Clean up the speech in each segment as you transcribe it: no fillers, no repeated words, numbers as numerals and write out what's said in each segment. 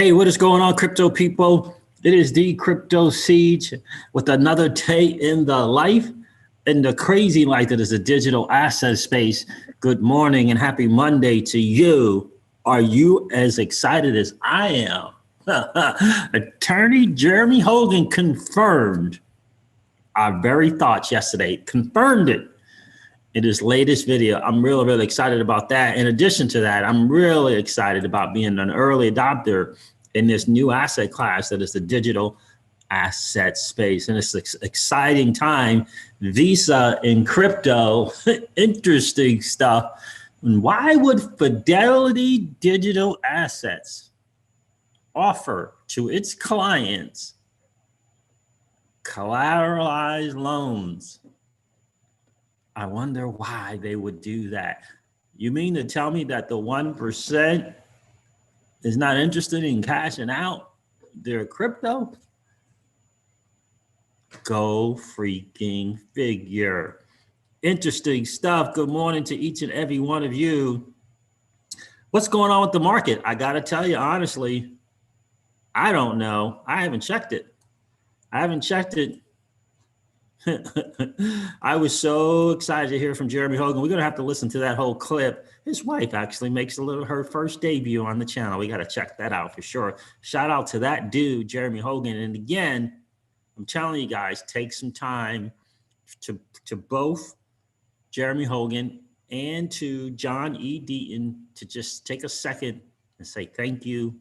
Hey, what is going on, crypto people? It is the Crypto Siege with another day in the life, in the crazy life that is the digital asset space. Good morning and happy Monday to you. Are you as excited as I am? Attorney Jeremy Hogan confirmed our very thoughts yesterday, confirmed it in his latest video. I'm really excited about that. In addition to that, I'm really excited about being an early adopter in this new asset class that is the digital asset space. And it's an exciting time. Visa in crypto, interesting stuff. And why would Fidelity Digital Assets offer to its clients collateralized loans? I wonder why they would do that. You mean to tell me that the 1% is not interested in cashing out their crypto? Go freaking figure. Interesting stuff. Good morning to each and every one of you. What's going on with the market? I got to tell you, honestly, I don't know. I haven't checked it. I was so excited to hear from Jeremy Hogan. We're going to have to listen to that whole clip. His wife actually makes her first debut on the channel. We got to check that out for sure. Shout out to that dude, Jeremy Hogan. And again, I'm telling you guys, take some time to both Jeremy Hogan and to John E. Deaton to just take a second and say thank you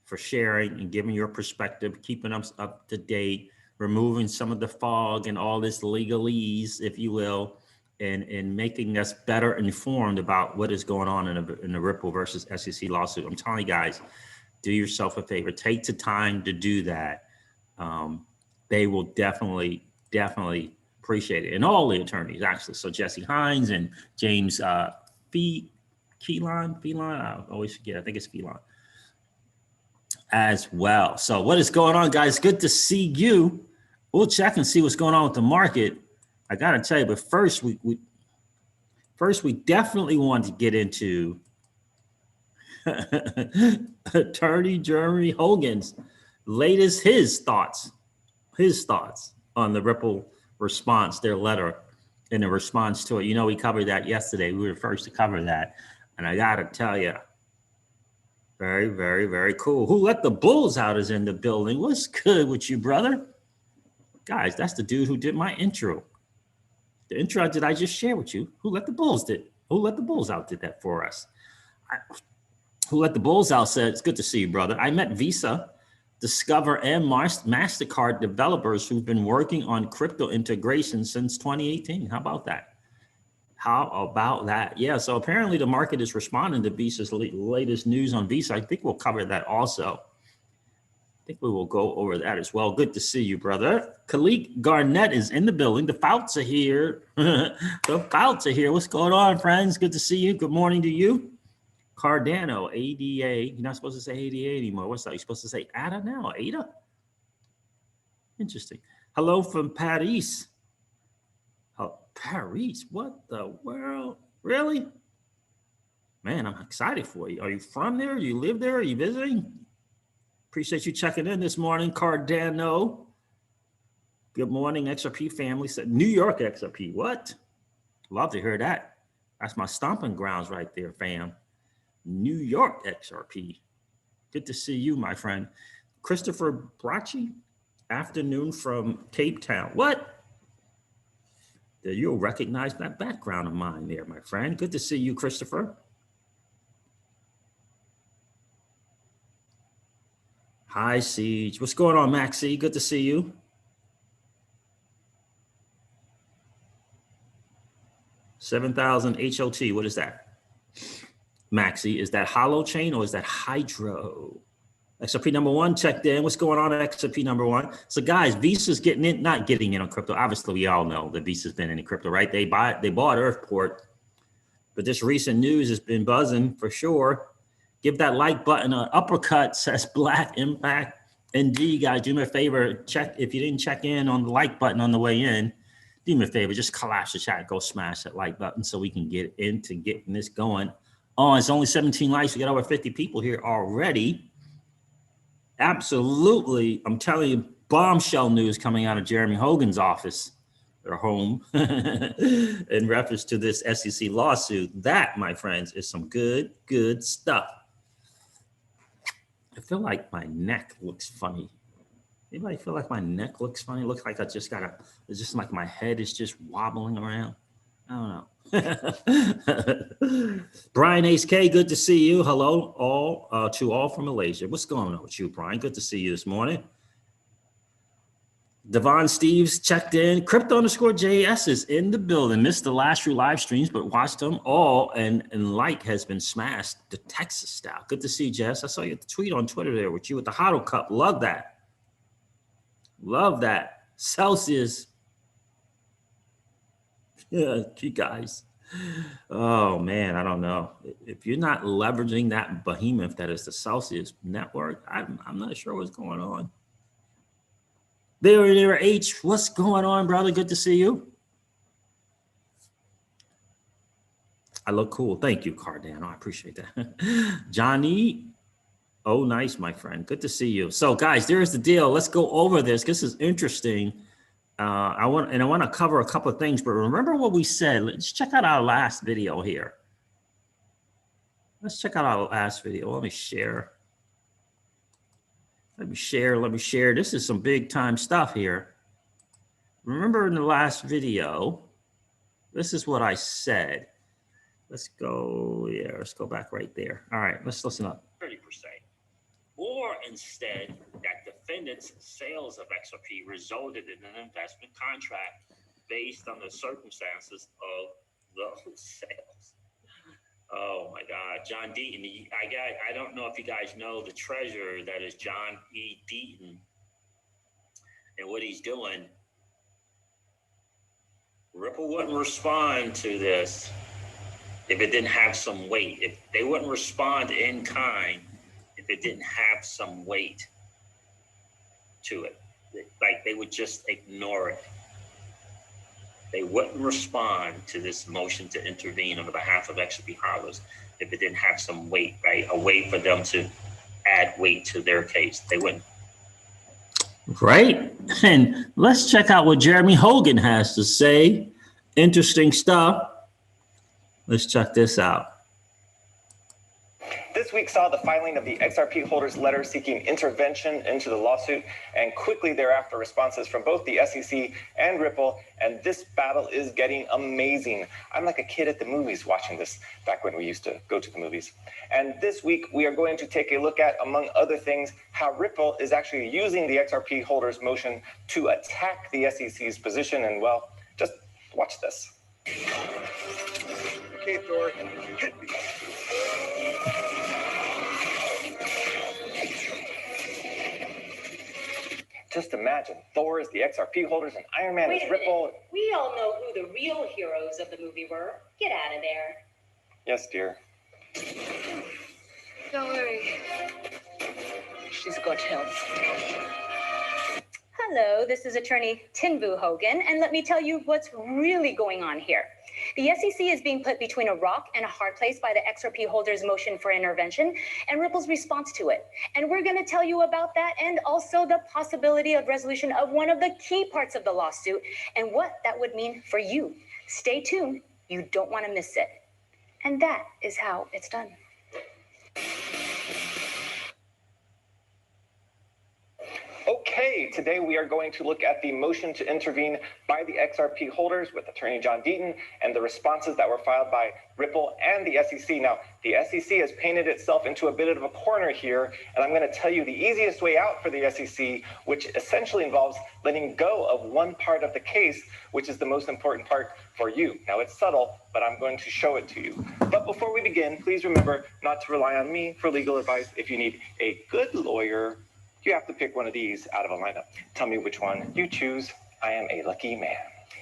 for sharing and giving your perspective, keeping us up to date, removing some of the fog and all this legalese, if you will, and making us better informed about what is going on in the Ripple versus SEC lawsuit. I'm telling you guys, do yourself a favor. Take the time to do that. They will definitely appreciate it. And all the attorneys, actually. So Jesse Hines and James Phelan, I always forget. I think it's Phelan as well. So what is going on, guys? Good to see you. We'll check and see what's going on with the market. I gotta tell you, but first we definitely want to get into Attorney Jeremy Hogan's latest his thoughts on the Ripple response, their letter, and the response to it. You know, we covered that yesterday. We were first to cover that, and I gotta tell you, very cool. Who let the bulls out is in the building. What's good with you, brother? Guys, that's the dude who did my intro. The intro that I just shared with you. Who let the bulls did? Who let the bulls out did that for us? Who let the bulls out said, it's good to see you, brother. I met Visa, Discover, and MasterCard developers who've been working on crypto integration since 2018. How about that? Yeah, so apparently the market is responding to Visa's latest news on Visa. I think we'll cover that also. I think we will go over that as well. Good to see you, brother. Khalik Garnett is in the building. The Fouts are here. The Fouts are here. What's going on, friends? Good to see you. Good morning to you. Cardano, ADA. You're not supposed to say ADA anymore. What's that? You're supposed to say ADA now? ADA? Interesting. Hello from Paris. Paris, what the world? Really? Man, I'm excited for you. Are you from there? You live there? Are you visiting? Appreciate you checking in this morning, Cardano. Good morning, XRP family. Said New York XRP. What? Love to hear that. That's my stomping grounds right there, fam. New York XRP. Good to see you, my friend. Christopher Bracci, afternoon from Cape Town. What? You'll recognize that background of mine there, my friend. Good to see you, Christopher. Hi, Siege. What's going on, Maxie? Good to see you. $7,000 HOT. What is that? Maxie, is that Hollow Chain or is that Hydro? XRP number one checked in. What's going on at XRP number one? So guys, Visa's not getting in on crypto. Obviously, we all know that Visa's been in crypto, right? They bought Earthport, but this recent news has been buzzing for sure. Give that like button an uppercut, says Black Impact. Indeed, guys, do me a favor. Check if you didn't check in on the like button on the way in. Do me a favor, just collapse the chat, go smash that like button so we can get into getting this going Oh, it's only 17 likes. We got over 50 people here already. Absolutely. I'm telling you, bombshell news coming out of Jeremy Hogan's office or home in reference to this SEC lawsuit. That, my friends, is some good stuff. I feel like my neck looks funny. Anybody feel like my neck looks funny? It looks like it's just like my head is just wobbling around. I don't know. Brian Ace K, good to see you. Hello, all to all from Malaysia. What's going on with you, Brian? Good to see you this morning. Devon Steves checked in. Crypto_JS is in the building. Missed the last few live streams, but watched them all. And like has been smashed the Texas style. Good to see, Jess. I saw your tweet on Twitter there with you with the HODL Cup. Love that. Love that. Celsius. Yeah, you guys. Oh man, I don't know. If you're not leveraging that behemoth that is the Celsius network, I'm not sure what's going on. There, H. What's going on, brother? Good to see you. I look cool. Thank you, Cardano. I appreciate that. Johnny. Oh, nice, my friend. Good to see you. So, guys, there's the deal. Let's go over this. This is interesting. I want to cover a couple of things, but remember what we said. Let's check out our last video here. Let's check out our last video. Let me share. Let me share. This is some big time stuff here. Remember in the last video, this is what I said. Let's go, let's go back right there. All right, let's listen up. 30%. Or instead, that defendant's sales of XRP resulted in an investment contract based on the circumstances of those sales. Oh my God, John Deaton. I don't know if you guys know the treasurer that is John E. Deaton and what he's doing. Ripple wouldn't respond to this if it didn't have some weight. If they wouldn't respond in kind, if it didn't have some weight to it, like they would just ignore it. They wouldn't respond to this motion to intervene on the behalf of XRP holders if it didn't have some weight, right? A way for them to add weight to their case. They wouldn't. Right. And let's check out what Jeremy Hogan has to say. Interesting stuff. Let's check this out. This week saw the filing of the XRP holders' letter seeking intervention into the lawsuit, and quickly thereafter responses from both the SEC and Ripple, and this battle is getting amazing. I'm like a kid at the movies watching this back when we used to go to the movies. And this week we are going to take a look at, among other things, how Ripple is actually using the XRP holders' motion to attack the SEC's position, and well, just watch this. Okay, Thor, hit me. Just imagine, Thor is the XRP holders and Iron Man is Ripple. We all know who the real heroes of the movie were. Get out of there. Yes, dear. Don't worry. She's got health. Hello, this is attorney Tinvu Hogan, and let me tell you what's really going on here. The SEC is being put between a rock and a hard place by the XRP holders' motion for intervention and Ripple's response to it. And we're going to tell you about that and also the possibility of resolution of one of the key parts of the lawsuit and what that would mean for you. Stay tuned. You don't want to miss it. And that is how it's done. Okay, today we are going to look at the motion to intervene by the XRP holders with attorney John Deaton and the responses that were filed by Ripple and the SEC. Now, the SEC has painted itself into a bit of a corner here, and I'm going to tell you the easiest way out for the SEC, which essentially involves letting go of one part of the case, which is the most important part for you. Now, it's subtle, but I'm going to show it to you. But before we begin, please remember not to rely on me for legal advice. If you need a good lawyer, you have to pick one of these out of a lineup. Tell me which one you choose. I am a lucky man.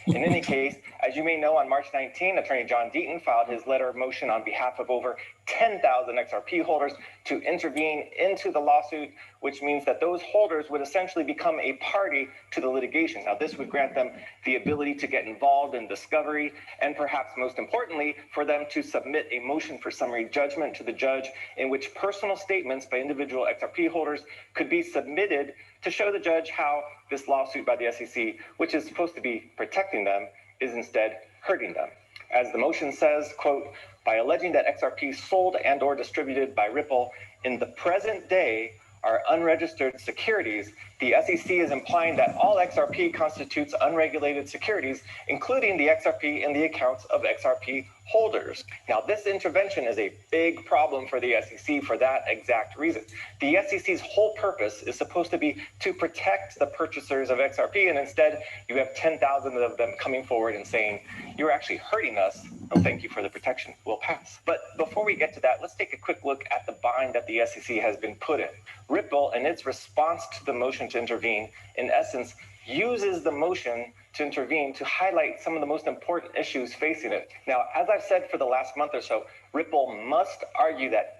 In any case, as you may know, on March 19, attorney John Deaton filed his letter of motion on behalf of over 10,000 XRP holders to intervene into the lawsuit, which means that those holders would essentially become a party to the litigation. Now, this would grant them the ability to get involved in discovery, and perhaps most importantly, for them to submit a motion for summary judgment to the judge in which personal statements by individual XRP holders could be submitted to show the judge how this lawsuit by the SEC, which is supposed to be protecting them, is instead hurting them. As the motion says, quote, by alleging that XRP sold and or distributed by Ripple in the present day are unregistered securities, the SEC is implying that all XRP constitutes unregulated securities, including the XRP in the accounts of XRP holders. Now, this intervention is a big problem for the SEC for that exact reason. The SEC's whole purpose is supposed to be to protect the purchasers of XRP, and instead you have 10,000 of them coming forward and saying, you're actually hurting us. Oh, thank you for the protection. We'll pass. But before we get to that, let's take a quick look at the bind that the SEC has been put in. Ripple, in its response to the motion to intervene, in essence, uses the motion to intervene to highlight some of the most important issues facing it. Now, as I've said for the last month or so, Ripple must argue that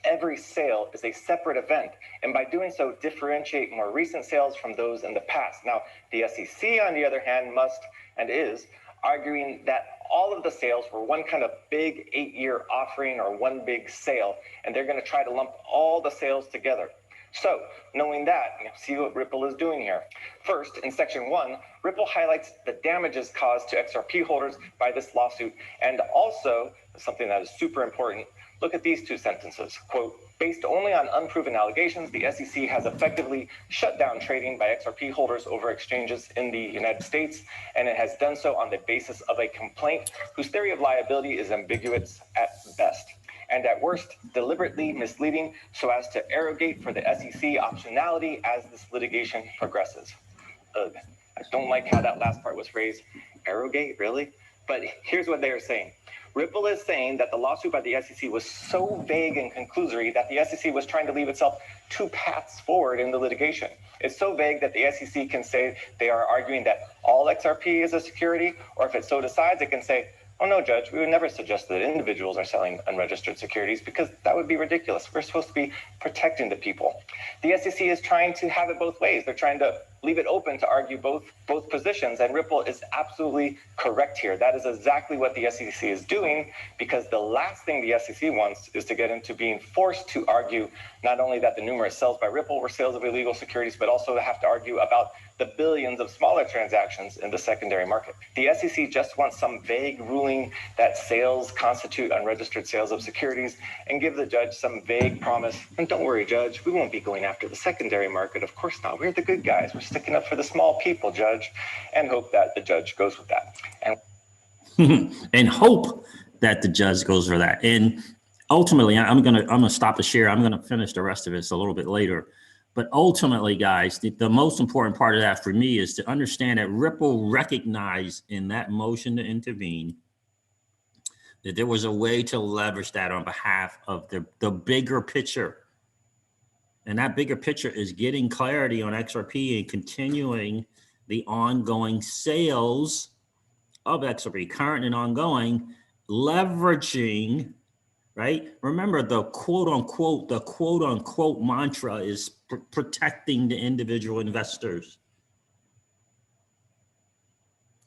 every sale is a separate event, and by doing so, differentiate more recent sales from those in the past. Now, the SEC, on the other hand, must and is arguing that all of the sales were one kind of big 8-year offering or one big sale, and they're going to try to lump all the sales together. So, knowing that, see what Ripple is doing here. First, in section 1, Ripple highlights the damages caused to XRP holders by this lawsuit, and also, something that is super important, look at these two sentences. Quote, based only on unproven allegations, the SEC has effectively shut down trading by XRP holders over exchanges in the United States, and it has done so on the basis of a complaint whose theory of liability is ambiguous at best, and at worst, deliberately misleading so as to arrogate for the SEC optionality as this litigation progresses. Ugh, I don't like how that last part was phrased. Arrogate, really? But here's what they are saying. Ripple is saying that the lawsuit by the SEC was so vague and conclusory that the SEC was trying to leave itself two paths forward in the litigation. It's so vague that the SEC can say they are arguing that all XRP is a security, or if it so decides, it can say, oh no, Judge, we would never suggest that individuals are selling unregistered securities because that would be ridiculous. We're supposed to be protecting the people. The SEC is trying to have it both ways. They're trying to leave it open to argue both positions, and Ripple is absolutely correct here. That is exactly what the SEC is doing, because the last thing the SEC wants is to get into being forced to argue not only that the numerous sales by Ripple were sales of illegal securities, but also to have to argue about the billions of smaller transactions in the secondary market. The SEC just wants some vague ruling that sales constitute unregistered sales of securities and give the judge some vague promise. And don't worry, Judge, we won't be going after the secondary market. Of course not. We're the good guys. We're sticking up for the small people, Judge, and hope that the judge goes with that. And hope that the judge goes for that. And ultimately, I'm gonna stop the share. I'm gonna finish the rest of this a little bit later. But ultimately, guys, the most important part of that for me is to understand that Ripple recognized in that motion to intervene that there was a way to leverage that on behalf of the bigger picture. And that bigger picture is getting clarity on XRP and continuing the ongoing sales of XRP, current and ongoing, leveraging, right? Remember the quote unquote mantra is protecting the individual investors.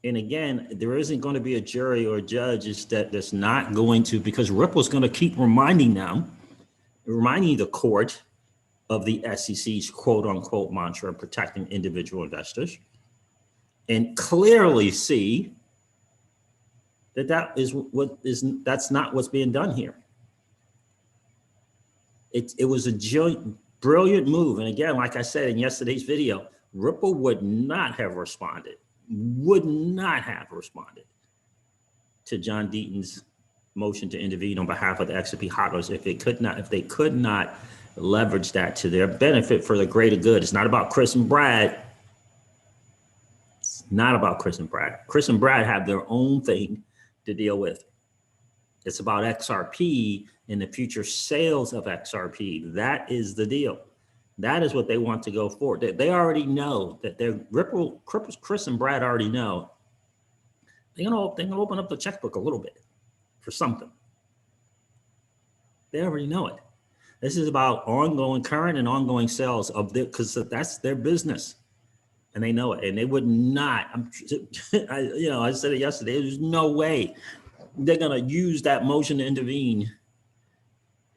And again, there isn't going to be a jury or a judge that's not going to, because Ripple's going to keep reminding the court of the SEC's quote unquote mantra of protecting individual investors, and clearly see that's not what's being done here. It was a brilliant move. And again, like I said in yesterday's video, Ripple would not have responded to John Deaton's motion to intervene on behalf of the XRP hodlers if they could not leverage that to their benefit for the greater good. It's not about Chris and Brad. It's not about Chris and Brad. Chris and Brad have their own thing to deal with. It's about XRP and the future sales of XRP. That is the deal. That is what they want to go forward. They already know that Chris and Brad already know they're gonna open up the checkbook a little bit for something. They already know it. This is about ongoing, current and ongoing sales of their, because that's their business, and they know it. And they would not. I said it yesterday. There's no way they're gonna use that motion to intervene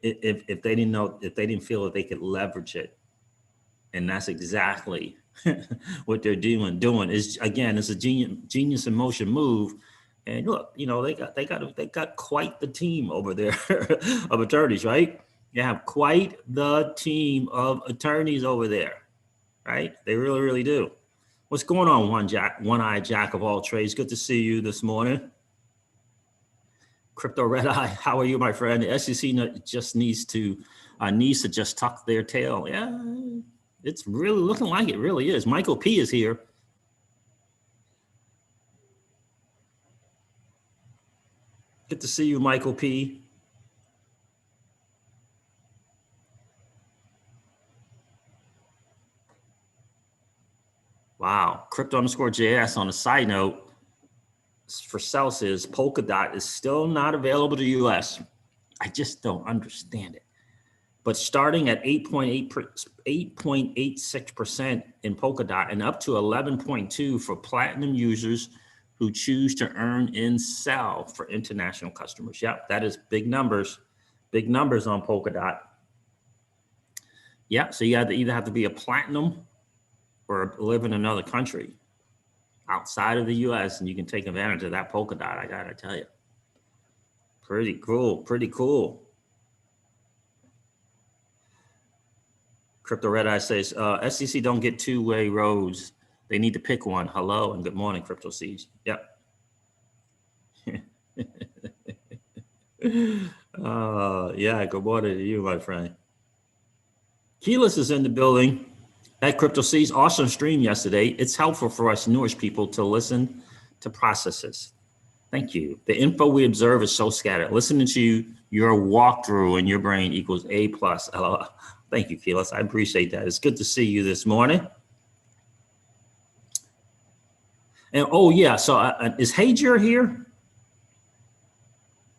if they didn't know, if they didn't feel that they could leverage it. And that's exactly what they're doing. Is, again, it's a genius in motion move. And look, they got quite the team over there of attorneys, right? You have quite the team of attorneys over there, right? They really, really do. What's going on, one-eyed jack of all trades? Good to see you this morning. Crypto Red Eye, how are you, my friend? The SEC just needs to just tuck their tail. Yeah, it's really looking like it really is. Michael P is here. Good to see you, Michael P. Wow, crypto_JS on a side note for Celsius, Polkadot is still not available to US. I just don't understand it. But starting at 8.86% in Polkadot and up to 11.2 for platinum users who choose to earn and sell for international customers. Yep, that is big numbers on Polkadot. Yeah, so you either have to be a platinum or live in another country outside of the US, and you can take advantage of that Polkadot, I gotta tell you. Pretty cool. Crypto Red Eye says, SEC don't get two-way roads. They need to pick one. Hello and good morning, Crypto Siege. Yep. Yeah, good morning to you, my friend. Keyless is in the building at Crypto Siege. Awesome stream yesterday. It's helpful for us newish people to listen to processes. Thank you. The info we observe is so scattered. Listening to your walkthrough in your brain equals A+. Thank you, Keyless. I appreciate that. It's good to see you this morning. And oh yeah, so is Hager here?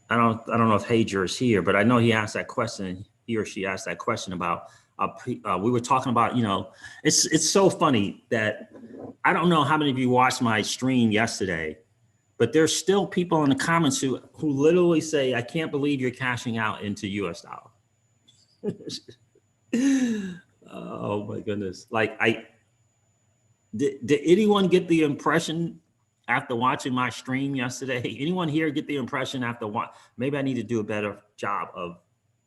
I don't know if Hager is here, but I know he asked that question. He or she asked that question about. We were talking about, it's so funny that I don't know how many of you watched my stream yesterday, but there's still people in the comments who literally say, "I can't believe you're cashing out into US dollar." Oh my goodness! Like did anyone get the impression after watching my stream yesterday? Anyone here get the impression after maybe I need to do a better job of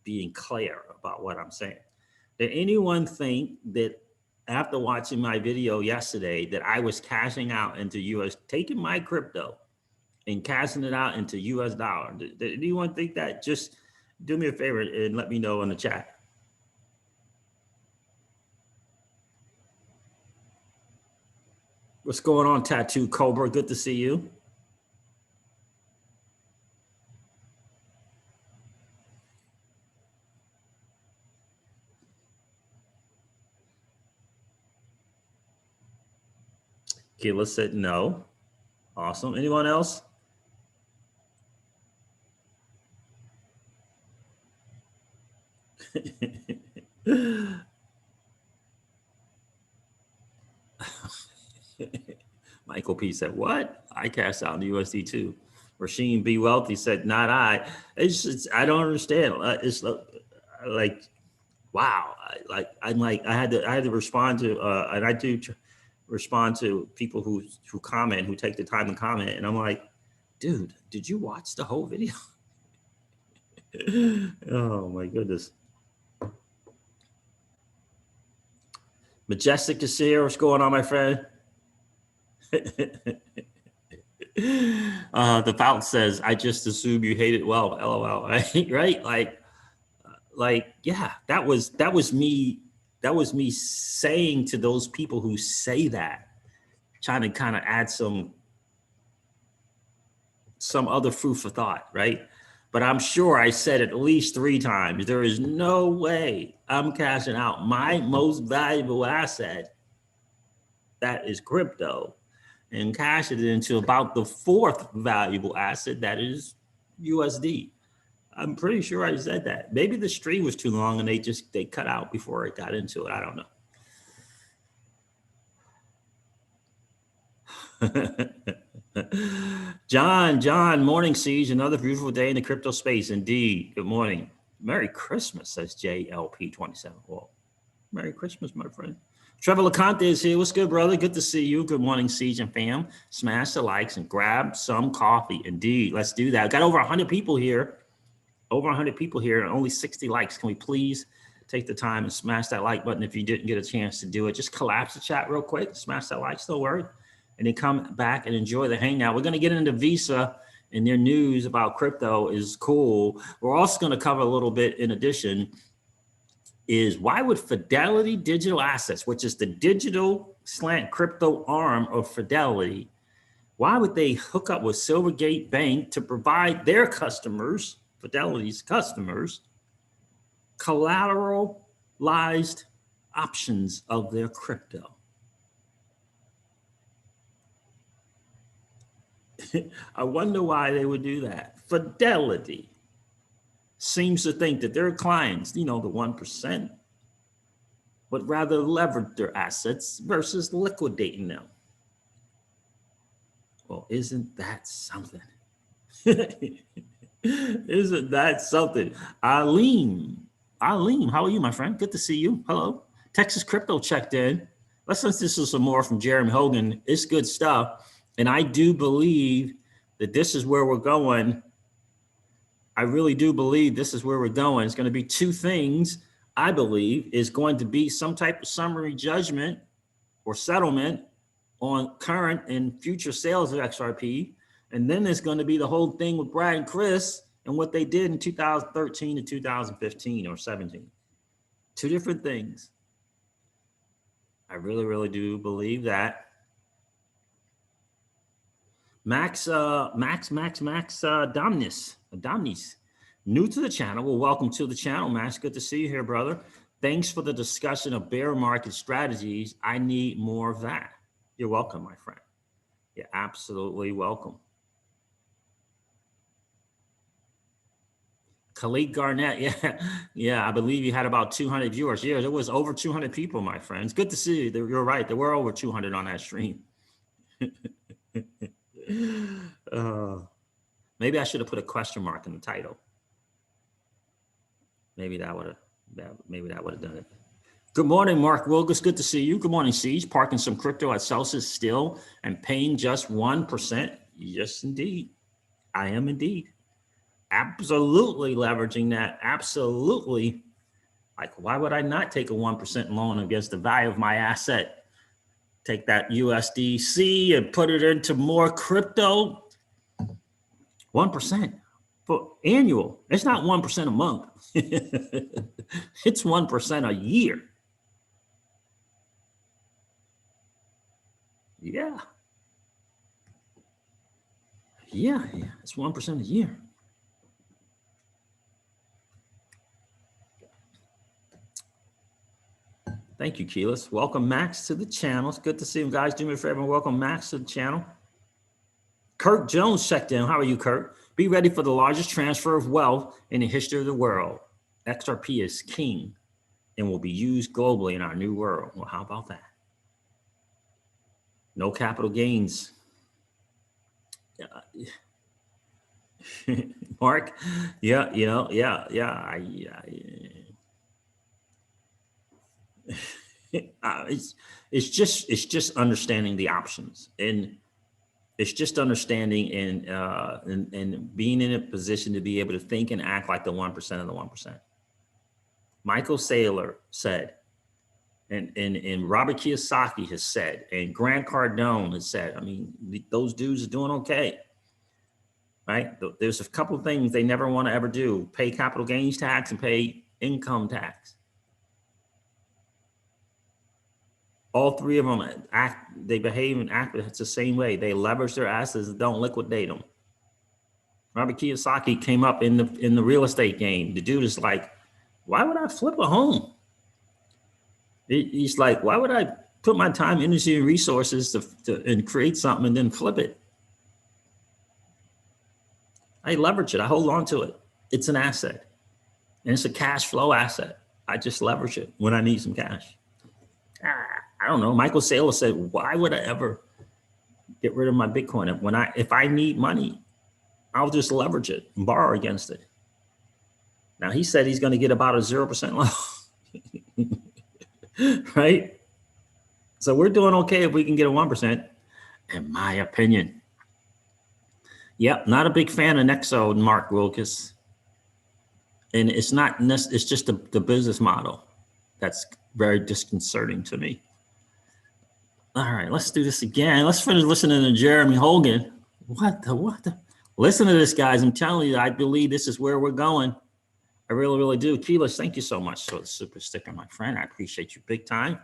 being clear about what I'm saying. Did anyone think that after watching my video yesterday that I was cashing out into taking my crypto and cashing it out into US dollar? Did anyone think that? Just do me a favor and let me know in the chat. What's going on, Tattoo Cobra? Good to see you. Keila said no. Awesome. Anyone else? Michael P said, what? I cashed out in the USD too. Rasheen B. Wealthy said, not I. I don't understand. It's like, wow. I had to respond to, and I do respond to people who comment, who take the time to comment. And I'm like, dude, did you watch the whole video? Oh my goodness. Majestic to see you. What's going on, my friend? The Fout says, I just assume you hate it. Well, LOL, right? Like, yeah, that was me saying to those people who say that, trying to kind of add some other food for thought, right? But I'm sure I said it at least 3 times. There is no way I'm cashing out my most valuable asset, that is crypto, and cash it into about the 4th valuable asset, that is USD. I'm pretty sure I said that. Maybe the stream was too long and they cut out before I got into it. I don't know. John, morning, Siege. Another beautiful day in the crypto space. Indeed. Good morning. Merry Christmas, says JLP27. Well, Merry Christmas, my friend. Trevor LeConte is here. What's good, brother? Good to see you. Good morning, Siege and fam. Smash the likes and grab some coffee. Indeed. Let's do that. Got over 100 people here. Over 100 people here and only 60 likes. Can we please take the time and smash that like button if you didn't get a chance to do it? Just collapse the chat real quick. Smash that like, don't worry. And then come back and enjoy the hangout. We're going to get into Visa and their news about crypto is cool. We're also going to cover a little bit in addition is why would Fidelity Digital Assets, which is the digital slant crypto arm of Fidelity, why would they hook up with Silvergate Bank to provide their customers, Fidelity's customers, collateralized options of their crypto? I wonder why they would do that. Fidelity seems to think that their clients, the 1%, would rather leverage their assets versus liquidating them. Well, isn't that something? Isn't that something? Alim, how are you, my friend? Good to see you. Hello. Texas Crypto checked in. Let's listen to some more from Jeremy Hogan. It's good stuff. And I do believe that this is where we're going. I really do believe this is where we're going. It's going to be two things. I believe is going to be some type of summary judgment or settlement on current and future sales of XRP. And then there's going to be the whole thing with Brad and Chris and what they did in 2013 to 2015 or 17. Two different things. I really, really do believe that. Max Domnis, new to the channel. Well, welcome to the channel, Max. Good to see you here, brother. Thanks for the discussion of bear market strategies. I need more of that. You're welcome, my friend. You're absolutely welcome. Khalid Garnett, yeah, I believe you had about 200 viewers. Yeah, there was over 200 people, my friends. Good to see you. You're right. There were over 200 on that stream. Maybe I should have put a question mark in the title. Maybe that would have done it. Good morning, Mark Wilgus. Good to see you. Good morning, Siege. Parking some crypto at Celsius still and paying just 1%. Yes, indeed. I am indeed. Absolutely leveraging that. Absolutely. Like, why would I not take a 1% loan against the value of my asset? Take that USDC and put it into more crypto. 1% for annual. It's not 1% a month. It's 1% a year. Yeah. It's 1% a year. Thank you, Keyless. Welcome, Max, to the channel. It's good to see you guys. Do me a favor and welcome Max to the channel. Kirk Jones checked in. How are you, Kirk? Be ready for the largest transfer of wealth in the history of the world. XRP is king and will be used globally in our new world. Well, how about that? No capital gains. Mark, yeah. It's just understanding the options, and it's just understanding and being in a position to be able to think and act like the 1% of the 1%. Michael Saylor said, and Robert Kiyosaki has said, and Grant Cardone has said, I mean, those dudes are doing okay, right? There's a couple of things they never want to ever do: pay capital gains tax and pay income tax. All three of them they behave and act it's the same way. They leverage their assets and don't liquidate them. Robert Kiyosaki came up in the real estate game. The dude is like, why would I flip a home? He's like, why would I put my time, energy, and resources and create something and then flip it? I leverage it. I hold on to it. It's an asset, and it's a cash flow asset. I just leverage it when I need some cash. I don't know. Michael Saylor said, why would I ever get rid of my Bitcoin? If I need money, I'll just leverage it and borrow against it. Now he said he's going to get about a 0% loan, right? So we're doing okay if we can get a 1%, in my opinion. Yep, not a big fan of Nexo and Mark Wilkes. And it's not, it's just the business model that's very disconcerting to me. All right, let's do this again. Let's finish listening to Jeremy Hogan. What the? Listen to this, guys. I'm telling you, I believe this is where we're going. I really, really do. Keyless, thank you so much for the super sticker, my friend. I appreciate you big time.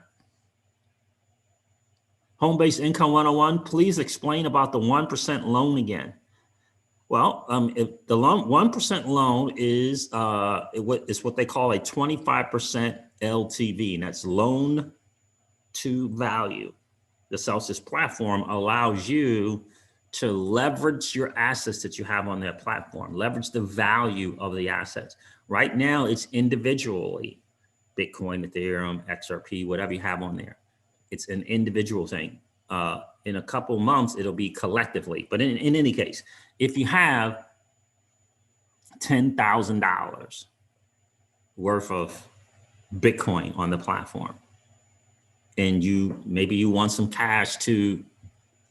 Home-based income 101, please explain about the 1% loan again. Well, if the loan 1% loan is what they call a 25% LTV, and that's loan to value. The Celsius platform allows you to leverage your assets that you have on that platform, leverage the value of the assets. Right now, it's individually Bitcoin, Ethereum, XRP, whatever you have on there. It's an individual thing. In a couple of months, it'll be collectively. But in any case, if you have $10,000 worth of Bitcoin on the platform, and maybe you want some cash to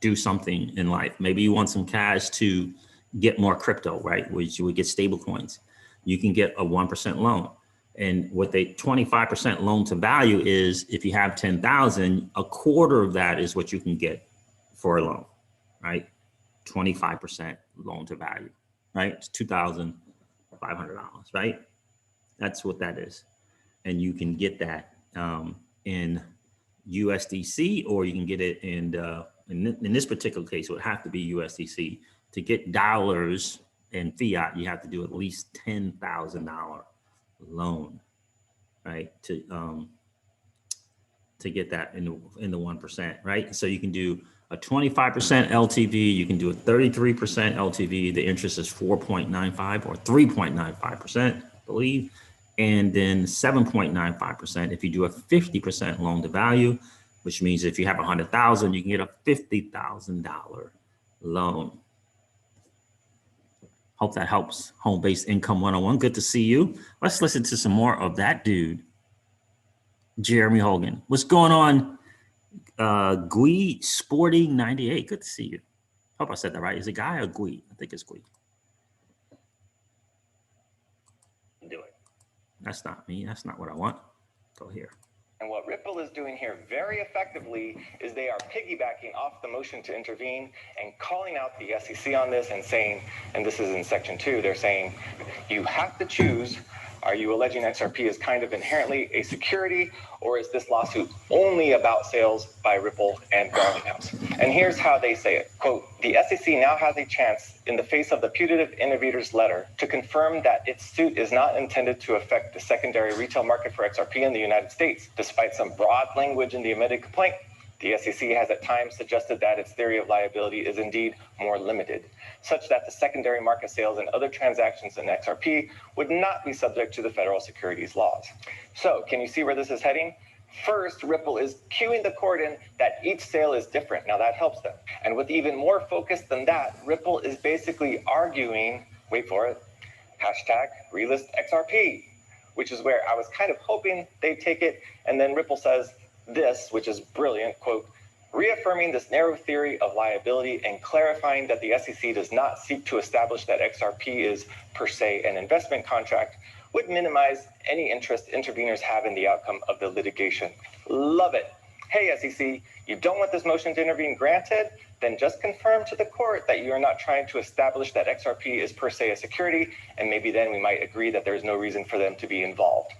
do something in life. Maybe you want some cash to get more crypto, right? Which you would get stable coins. You can get a 1% loan. And what they 25% loan to value is, if you have 10,000, a quarter of that is what you can get for a loan, right? 25% loan to value, right? It's $2,500, right? That's what that is. And you can get that in USDC, or you can get it in this particular case, it would have to be USDC. To get dollars in fiat, you have to do at least $10,000 loan, right? To get that in the 1%, right? So you can do a 25% LTV, you can do a 33% LTV. The interest is 4.95 or 3.95%, I believe. And then 7.95% if you do a 50% loan to value, which means if you have 100,000, you can get a $50,000 loan. Hope that helps. Home-based income 101. Good to see you. Let's listen to some more of that dude, Jeremy Hogan. What's going on? Gui Sporting 98. Good to see you. Hope I said that right. Is it Guy or Gui? I think it's Gui. Do it. That's not me. That's not what I want. Go here. And what Ripple is doing here very effectively is they are piggybacking off the motion to intervene and calling out the SEC on this and saying, and this is in section 2, they're saying, you have to choose, are you alleging XRP is kind of inherently a security, or is this lawsuit only about sales by Ripple and Garlinghouse? And here's how they say it. Quote, the SEC now has a chance in the face of the putative intervener's letter to confirm that its suit is not intended to affect the secondary retail market for XRP in the United States. Despite some broad language in the amended complaint, the SEC has at times suggested that its theory of liability is indeed more limited, such that the secondary market sales and other transactions in XRP would not be subject to the federal securities laws. So can you see where this is heading? First, Ripple is cueing the court in that each sale is different. Now that helps them. And with even more focus than that, Ripple is basically arguing, wait for it, hashtag relist XRP, which is where I was kind of hoping they'd take it. And then Ripple says this, which is brilliant, quote, reaffirming this narrow theory of liability and clarifying that the SEC does not seek to establish that XRP is per se an investment contract would minimize any interest interveners have in the outcome of the litigation. Love it. Hey, SEC, you don't want this motion to intervene granted? Then just confirm to the court that you are not trying to establish that XRP is per se a security, and maybe then we might agree that there's no reason for them to be involved.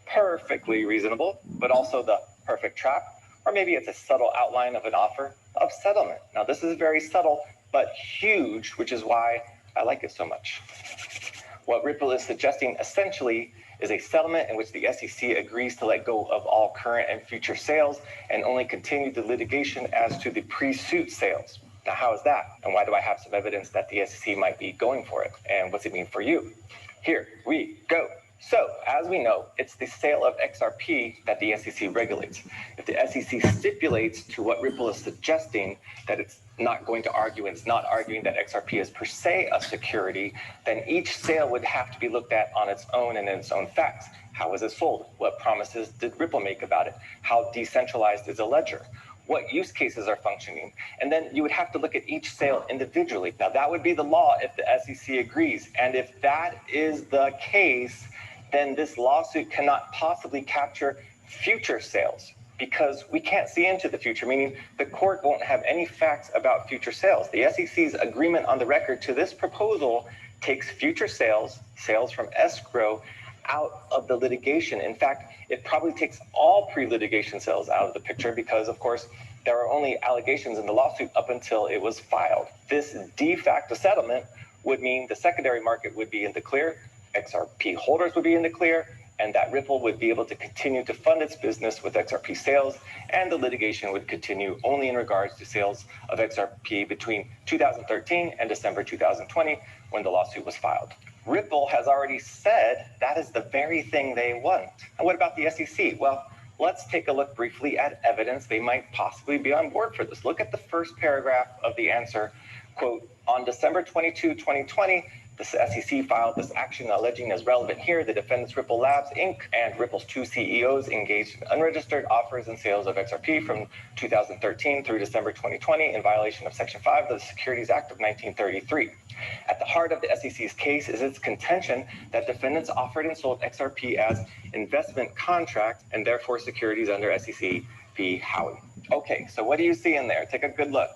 Perfectly reasonable, but also the perfect trap, or maybe it's a subtle outline of an offer of settlement. Now, this is very subtle, but huge, which is why I like it so much. What Ripple is suggesting essentially is a settlement in which the SEC agrees to let go of all current and future sales and only continue the litigation as to the pre-suit sales. Now, how is that? And why do I have some evidence that the SEC might be going for it? And what's it mean for you? Here we go. So, as we know, it's the sale of XRP that the SEC regulates. If the SEC stipulates to what Ripple is suggesting, that it's not going to argue and it's not arguing that XRP is per se a security, then each sale would have to be looked at on its own and in its own facts. How was it sold? What promises did Ripple make about it? How decentralized is the ledger? What use cases are functioning? And then you would have to look at each sale individually. Now, that would be the law if the SEC agrees. And if that is the case, then this lawsuit cannot possibly capture future sales because we can't see into the future, meaning the court won't have any facts about future sales. The SEC's agreement on the record to this proposal takes future sales, sales from escrow, out of the litigation. In fact, it probably takes all pre-litigation sales out of the picture because, of course, there are only allegations in the lawsuit up until it was filed. This de facto settlement would mean the secondary market would be in the clear, XRP holders would be in the clear, and that Ripple would be able to continue to fund its business with XRP sales, and the litigation would continue only in regards to sales of XRP between 2013 and December 2020 when the lawsuit was filed. Ripple has already said that is the very thing they want. And what about the SEC? Well, let's take a look briefly at evidence they might possibly be on board for this. Look at the first paragraph of the answer. Quote, on December 22, 2020, the SEC filed this action alleging as relevant here, the defendants Ripple Labs, Inc. and Ripple's two CEOs engaged in unregistered offers and sales of XRP from 2013 through December 2020 in violation of Section 5 of the Securities Act of 1933. At the heart of the SEC's case is its contention that defendants offered and sold XRP as investment contracts and therefore securities under SEC v. Howey. Okay, so what do you see in there? Take a good look.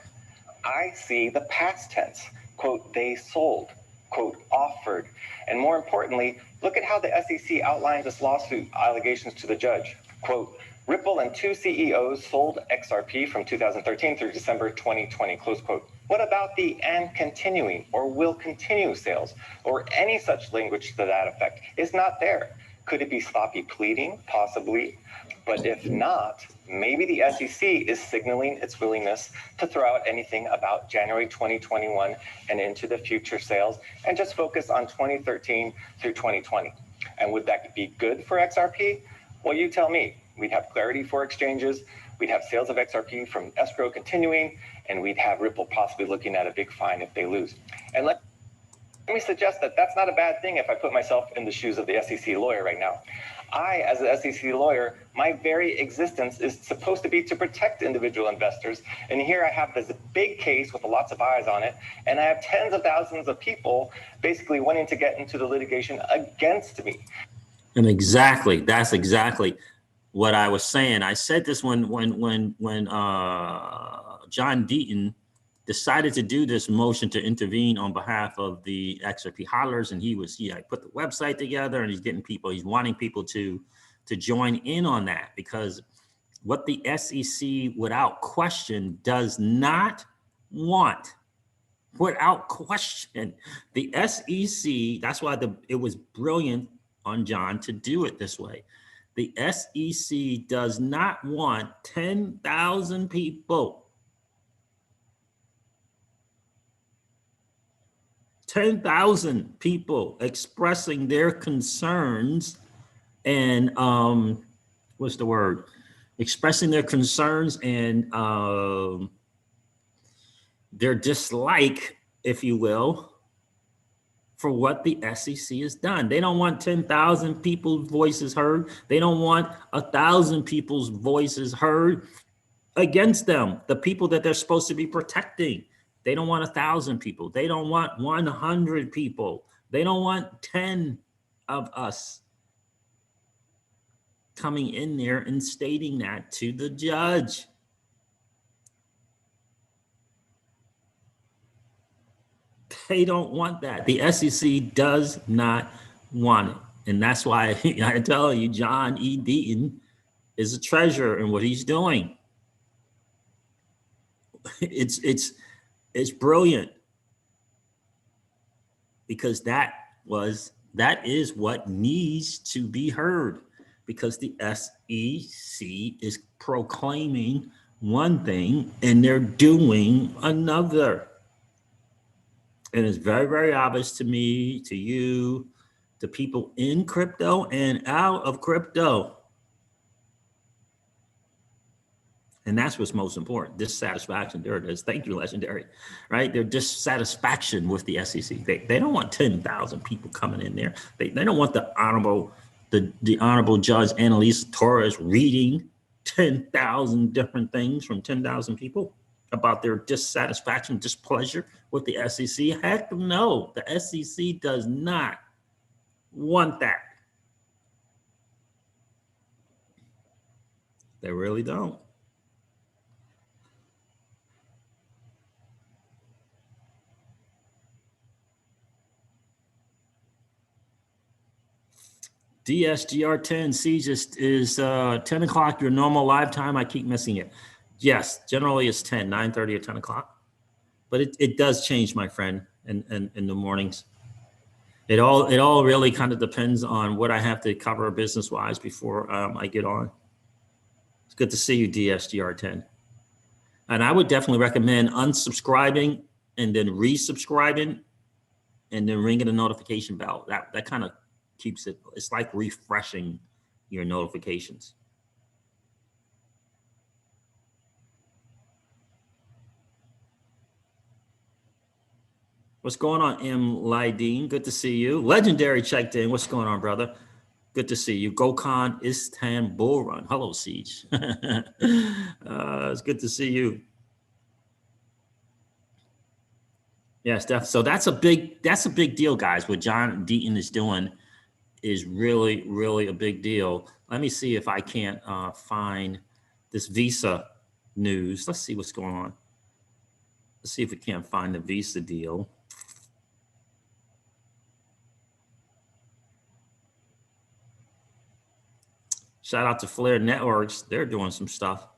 I see the past tense. Quote, they sold. Quote, offered. And more importantly, look at how the SEC outlines this lawsuit allegations to the judge. Quote, Ripple and two CEOs sold XRP from 2013 through December 2020, close quote. What about the and continuing or will continue sales or any such language to that effect? It's not there. Could it be sloppy pleading? Possibly. But if not, maybe the SEC is signaling its willingness to throw out anything about January 2021 and into the future sales and just focus on 2013 through 2020. And would that be good for XRP? Well, you tell me. We'd have clarity for exchanges, we'd have sales of XRP from escrow continuing, and we'd have Ripple possibly looking at a big fine if they lose. And let me suggest that that's not a bad thing if I put myself in the shoes of the SEC lawyer right now. I, as an SEC lawyer, my very existence is supposed to be to protect individual investors. And here I have this big case with lots of eyes on it. And I have tens of thousands of people basically wanting to get into the litigation against me. And exactly, that's exactly what I was saying. I said this when John Deaton decided to do this motion to intervene on behalf of the XRP hodlers, and he put the website together, and he's wanting people to join in on that, because what the SEC without question does not want, without question, the SEC, that's why it was brilliant on John to do it this way. The SEC does not want 10,000 people, 10,000 people expressing their concerns and expressing their concerns and their dislike, if you will, for what the SEC has done. They don't want 10,000 people's voices heard. They don't want 1,000 people's voices heard against them, the people that they're supposed to be protecting. They don't want 1,000 people. They don't want 100 people. They don't want 10 of us coming in there and stating that to the judge. They don't want that. The SEC does not want it. And that's why I tell you, John E. Deaton is a treasure in what he's doing. It's brilliant, because that is what needs to be heard, because the SEC is proclaiming one thing and they're doing another. And it's very, very obvious to me, to you, to people in crypto and out of crypto. And that's what's most important, dissatisfaction. There it is. Thank you, Legendary. Right? Their dissatisfaction with the SEC. They don't want 10,000 people coming in there. They don't want the honorable Judge Annalise Torres reading 10,000 different things from 10,000 people about their dissatisfaction, displeasure with the SEC. Heck no, the SEC does not want that. They really don't. DSGR10 Siege is 10 o'clock, your normal live time. I keep missing it. Yes, generally it's 10, 9:30 or 10 o'clock. But it does change, my friend, in the mornings. It all really kind of depends on what I have to cover business-wise before I get on. It's good to see you, DSGR10. And I would definitely recommend unsubscribing and then resubscribing and then ringing the notification bell. That kind of keeps it, it's like refreshing your notifications. What's going on, M. Lydeen? Good to see you. Legendary checked in. What's going on, brother? Good to see you. Gokhan Istanbul Run. Hello, Siege. It's good to see you. Yes, so that's a big deal, guys. What John Deaton is doing is really, really a big deal. Let me see if I can't find this Visa news. Let's see what's going on. Let's see if we can't find the Visa deal. Shout out to Flare Networks. They're doing some stuff.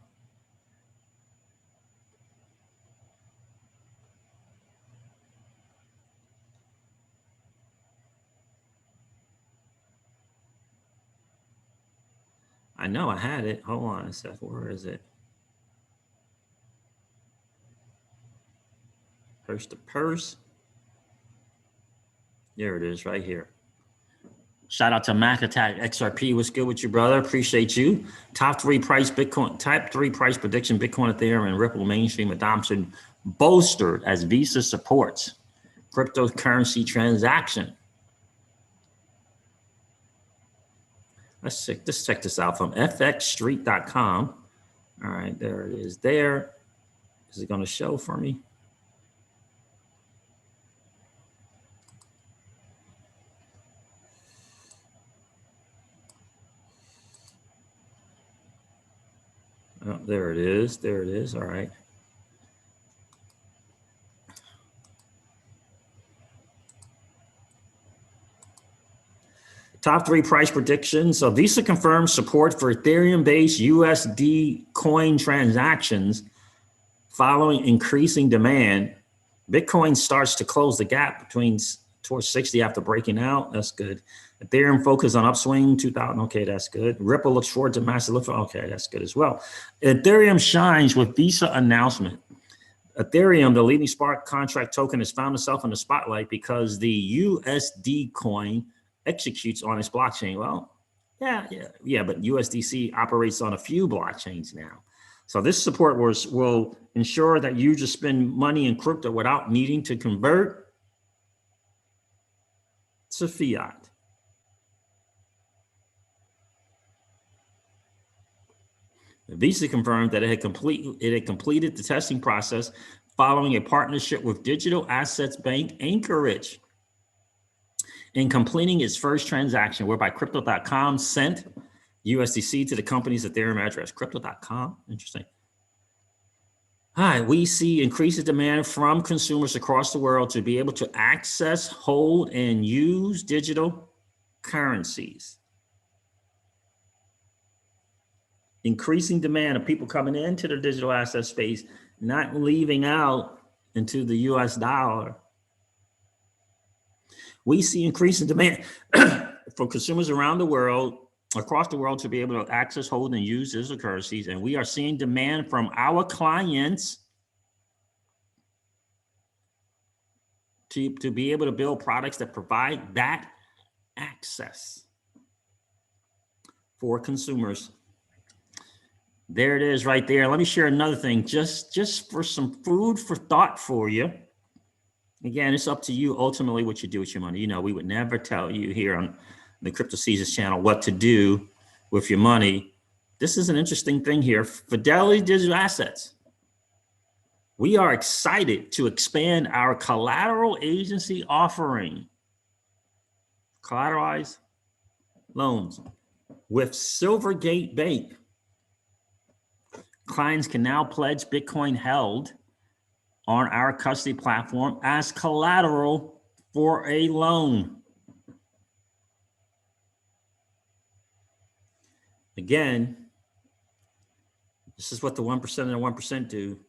I know I had it. Hold on a sec. Where is it? Purse to purse. There it is right here. Shout out to Mac Attack XRP. What's good with you, brother? Appreciate you. Top 3 price Bitcoin, type 3 price prediction, Bitcoin, Ethereum, and Ripple mainstream adoption bolstered as Visa supports cryptocurrency transaction. Let's check this out from fxstreet.com. All right, there it is there. Is it going to show for me? Oh, there it is. There it is. All right. Top 3 price predictions. So Visa confirms support for Ethereum-based USD coin transactions following increasing demand. Bitcoin starts to close the gap towards 60 after breaking out. That's good. Ethereum focus on upswing 2000. Okay, that's good. Ripple looks forward to massive lift. Okay, that's good as well. Ethereum shines with Visa announcement. Ethereum, the leading smart contract token, has found itself in the spotlight because the USD coin executes on its blockchain. Well, yeah, but USDC operates on a few blockchains now. So this support will ensure that users spend money in crypto without needing to convert to fiat. Visa confirmed that it had completed the testing process following a partnership with digital assets bank Anchorage in completing its first transaction, whereby Crypto.com sent USDC to the company's Ethereum address. Crypto.com, interesting. Hi, we see increased demand from consumers across the world to be able to access, hold, and use digital currencies. Increasing demand of people coming into the digital asset space, not leaving out into the US dollar. We see increasing demand for consumers around the world, across the world, to be able to access, hold, and use digital currencies. And we are seeing demand from our clients to be able to build products that provide that access for consumers. There it is right there. Let me share another thing, just for some food for thought for you. Again, it's up to you ultimately what you do with your money. You know, we would never tell you here on the Crypto Caesars channel what to do with your money. This is an interesting thing here. Fidelity Digital Assets. We are excited to expand our collateral agency offering, collateralized loans, with Silvergate Bank. Clients can now pledge Bitcoin held on our custody platform as collateral for a loan. Again, this is what the 1% and the 1% do.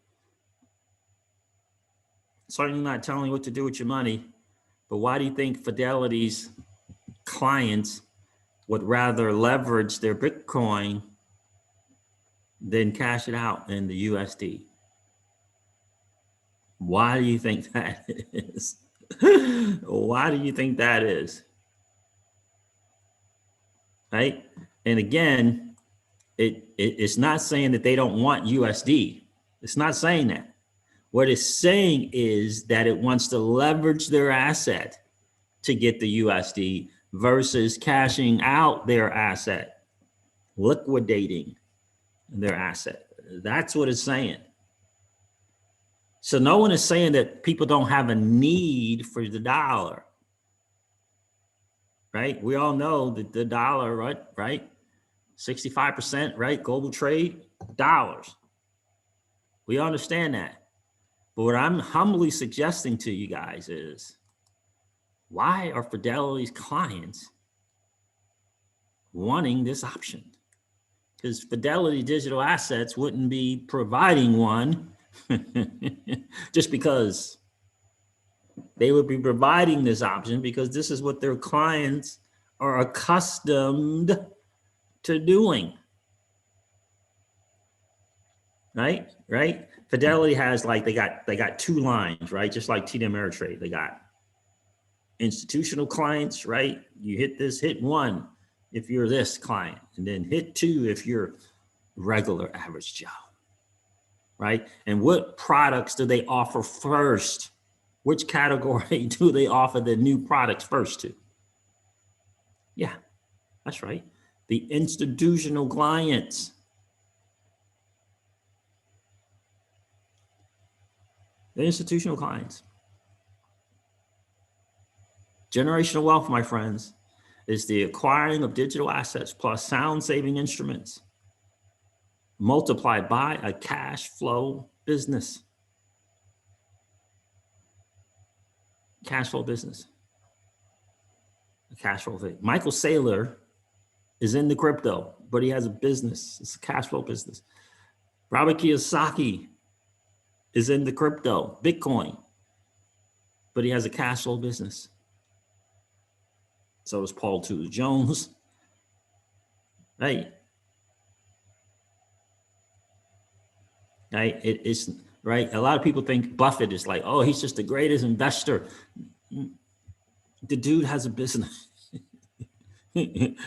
Certainly not telling you what to do with your money, but why do you think Fidelity's clients would rather leverage their Bitcoin than cash it out in the USD? Why do you think that is? Why do you think that is? Right? And again, it's not saying that they don't want USD. It's not saying that. What it's saying is that it wants to leverage their asset to get the USD versus cashing out their asset, liquidating their asset. That's what it's saying. So no one is saying that people don't have a need for the dollar, right? We all know that the dollar, right? 65%, right? Global trade, dollars. We understand that. But what I'm humbly suggesting to you guys is, why are Fidelity's clients wanting this option? Because Fidelity Digital Assets wouldn't be providing one just because. They would be providing this option because this is what their clients are accustomed to doing. Right? Fidelity has they got two lines, right? Just like TD Ameritrade. They got institutional clients, right? You hit one if you're this client, and then hit two if you're regular average Joe. Right? And what products do they offer first? Which category do they offer the new products first to? Yeah, that's right. The institutional clients. The institutional clients. Generational wealth, my friends, is the acquiring of digital assets plus sound saving instruments multiplied by a cash flow business. Cash flow business. A cash flow thing. Michael Saylor is in the crypto, but he has a business. It's a cash flow business. Robert Kiyosaki is in the crypto, Bitcoin, but he has a cash flow business. So is Paul Tudor Jones. Right. It's right. A lot of people think Buffett is like, oh, he's just the greatest investor. The dude has a business.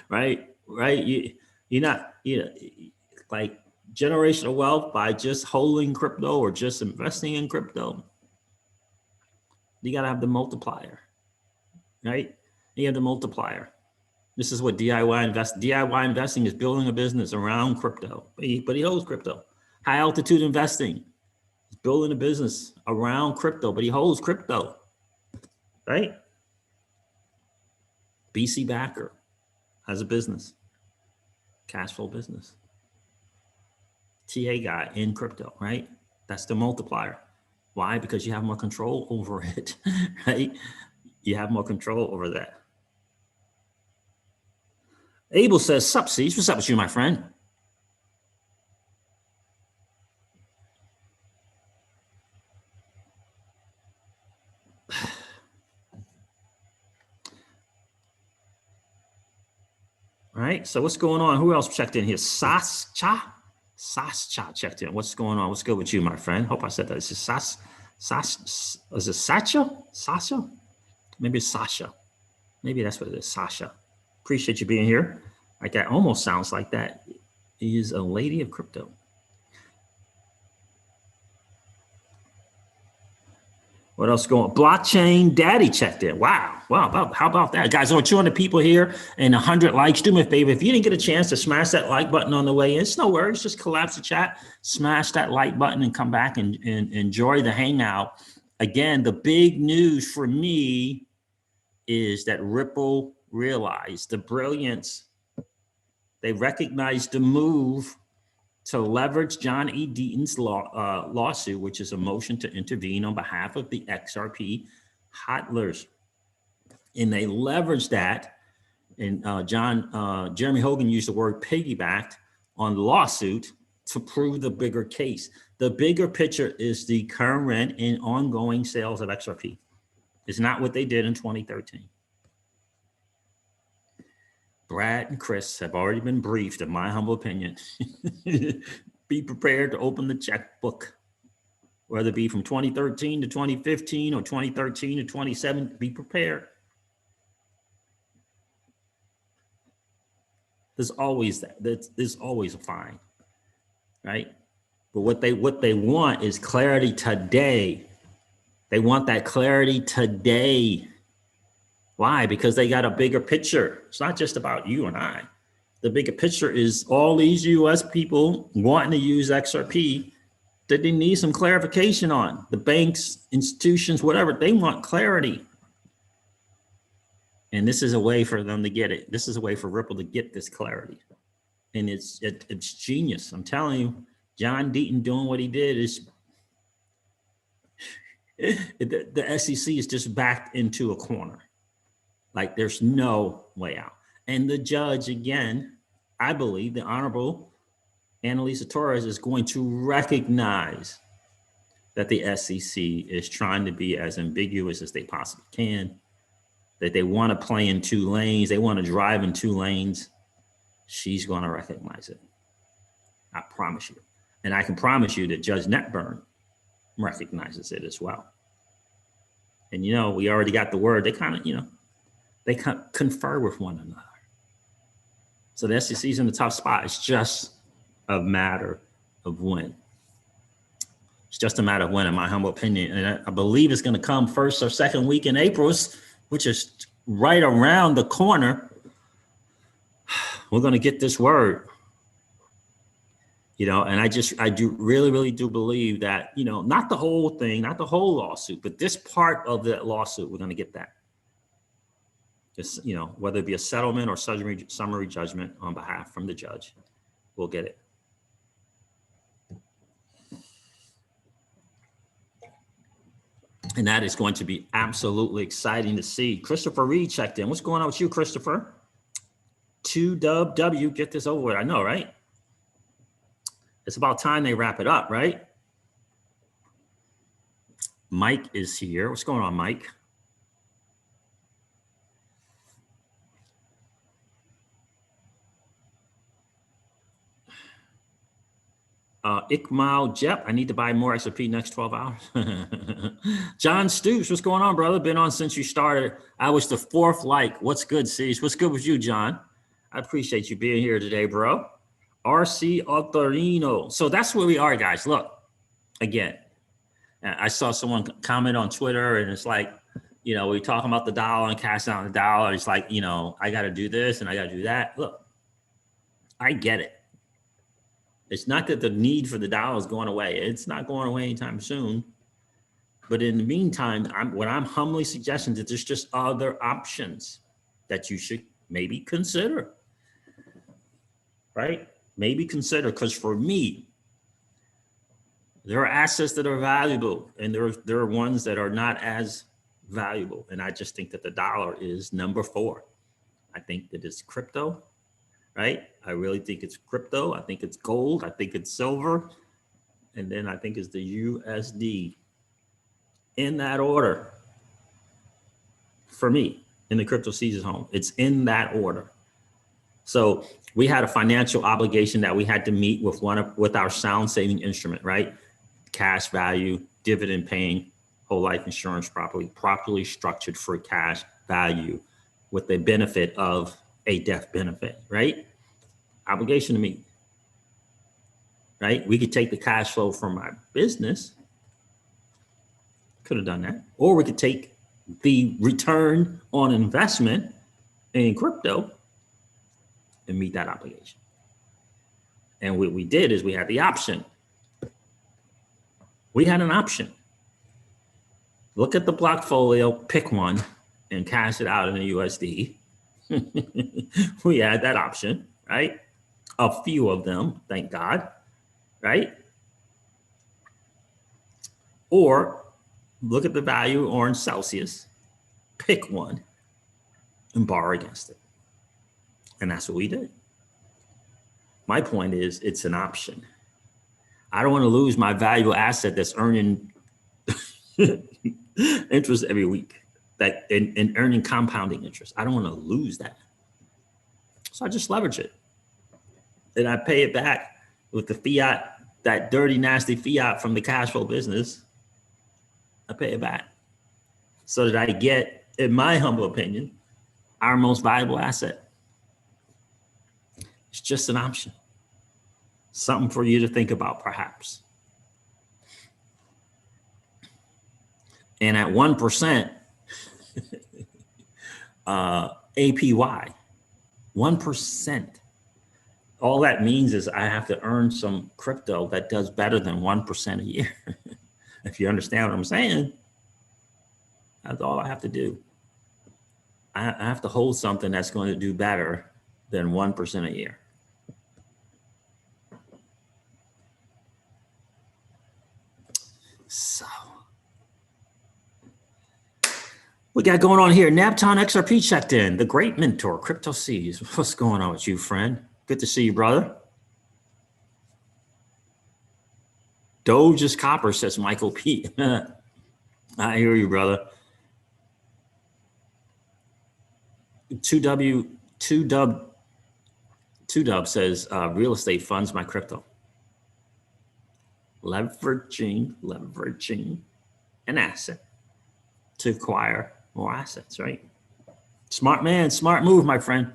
right. You're not, like generational wealth by just holding crypto or just investing in crypto. You got to have the multiplier, right? You have the multiplier. This is what DIY investing is, building a business around crypto, but he holds crypto. High altitude investing is building a business around crypto, but he holds crypto, right? BC Backer has a business, cash flow business. TA guy in crypto, right? That's the multiplier. Why? Because you have more control over it, right? You have more control over that. Abel says, sup, Siege? What's up with you, my friend? All right, so what's going on? Who else checked in here? Sascha checked in. What's going on? What's good with you, my friend? Hope I said that. Is it Is it Sasha? Maybe it's Sasha. Maybe that's what it is, Sasha. Appreciate you being here. Like that almost sounds like that is a lady of crypto. What else going on? Blockchain Daddy checked in. Wow. How about that? Guys, over 200 people here and 100 likes. Do me a favor. If you didn't get a chance to smash that like button on the way in, it's no worries. Just collapse the chat, smash that like button and come back and enjoy the hangout. Again, the big news for me is that Ripple realized the brilliance. They recognized the move to leverage John E. Deaton's lawsuit, which is a motion to intervene on behalf of the XRP hodlers. And they leveraged that, and Jeremy Hogan used the word piggybacked on the lawsuit to prove the bigger case. The bigger picture is the current and ongoing sales of XRP. It's not what they did in 2013. Brad and Chris have already been briefed, in my humble opinion. Be prepared to open the checkbook, whether it be from 2013 to 2015 or 2013 to 2017. Be prepared. There's always that. There's always a fine, right? But what they want is clarity today. They want that clarity today. Why? Because they got a bigger picture. It's not just about you and I. The bigger picture is all these US people wanting to use XRP that they need some clarification on. The banks, institutions, whatever, they want clarity. And this is a way for them to get it. This is a way for Ripple to get this clarity. And it's genius. I'm telling you, John Deaton doing what he did is the SEC is just backed into a corner. Like there's no way out. And the judge, again, I believe the Honorable Annalisa Torres is going to recognize that the SEC is trying to be as ambiguous as they possibly can, that they want to play in two lanes, they want to drive in two lanes. She's going to recognize it. I promise you. And I can promise you that Judge Netburn recognizes it as well. And, you know, we already got the word. They kind of, you know, they confer with one another. So the SEC is in the tough spot. It's just a matter of when. It's just a matter of when, in my humble opinion. And I believe it's going to come first or second week in April, which is right around the corner. We're going to get this word. You know, and I do really do believe that, you know, not the whole thing, not the whole lawsuit, but this part of that lawsuit, we're going to get that. Just, you know, whether it be a settlement or summary judgment on behalf from the judge, we'll get it. And that is going to be absolutely exciting to see. Christopher Reed checked in. What's going on with you, Christopher? 2W, get this over with. I know, right? It's about time they wrap it up, right? Mike is here. What's going on, Mike? Ikmal Jep, I need to buy more XRP next 12 hours. John Stoops, what's going on, brother? Been on since you started. I was the fourth like. What's good, Cease? What's good with you, John? I appreciate you being here today, bro. RC Altarino. So that's where we are, guys. Look, again, I saw someone comment on Twitter, and it's like, you know, we're talking about the dollar and cashing out the dollar. It's like, you know, I got to do this and I got to do that. Look, I get it. It's not that the need for the dollar is going away. It's not going away anytime soon. But in the meantime, what I'm humbly suggesting that there's just other options that you should maybe consider, right? Maybe consider, because for me, there are assets that are valuable and there are ones that are not as valuable. And I just think that the dollar is number 4. I think that it's crypto. Right? I really think it's crypto. I think it's gold. I think it's silver. And then I think it's the USD. In that order. For me, in the crypto season home, it's in that order. So we had a financial obligation that we had to meet with our sound saving instrument, right? Cash value, dividend paying, whole life insurance properly structured for cash value. with the benefit of a death benefit, right? Obligation to meet, right? We could take the cash flow from our business, could have done that, or we could take the return on investment in crypto and meet that obligation. And what we did is we had the option. We had an option. Look at the portfolio, pick one, and cash it out in a USD. We had that option, right? A few of them, thank God, right? Or look at the value or in Celsius, pick one, and borrow against it. And that's what we did. My point is, it's an option. I don't want to lose my valuable asset that's earning interest every week, that and earning compounding interest. I don't want to lose that. So I just leverage it. And I pay it back with the fiat, that dirty, nasty fiat from the cash flow business. I pay it back so that I get, in my humble opinion, our most valuable asset. It's just an option. Something for you to think about, perhaps. And at 1%, APY, 1%. All that means is I have to earn some crypto that does better than 1% a year. If you understand what I'm saying, that's all I have to do. I have to hold something that's going to do better than 1% a year. So, we got going on here. Napton XRP checked in. The great mentor, Crypto Seas. What's going on with you, friend? Good to see you, brother. Doge is copper, says Michael P. I hear you, brother. 2W says real estate funds my crypto. Leveraging an asset to acquire more assets, right? Smart man, smart move, my friend.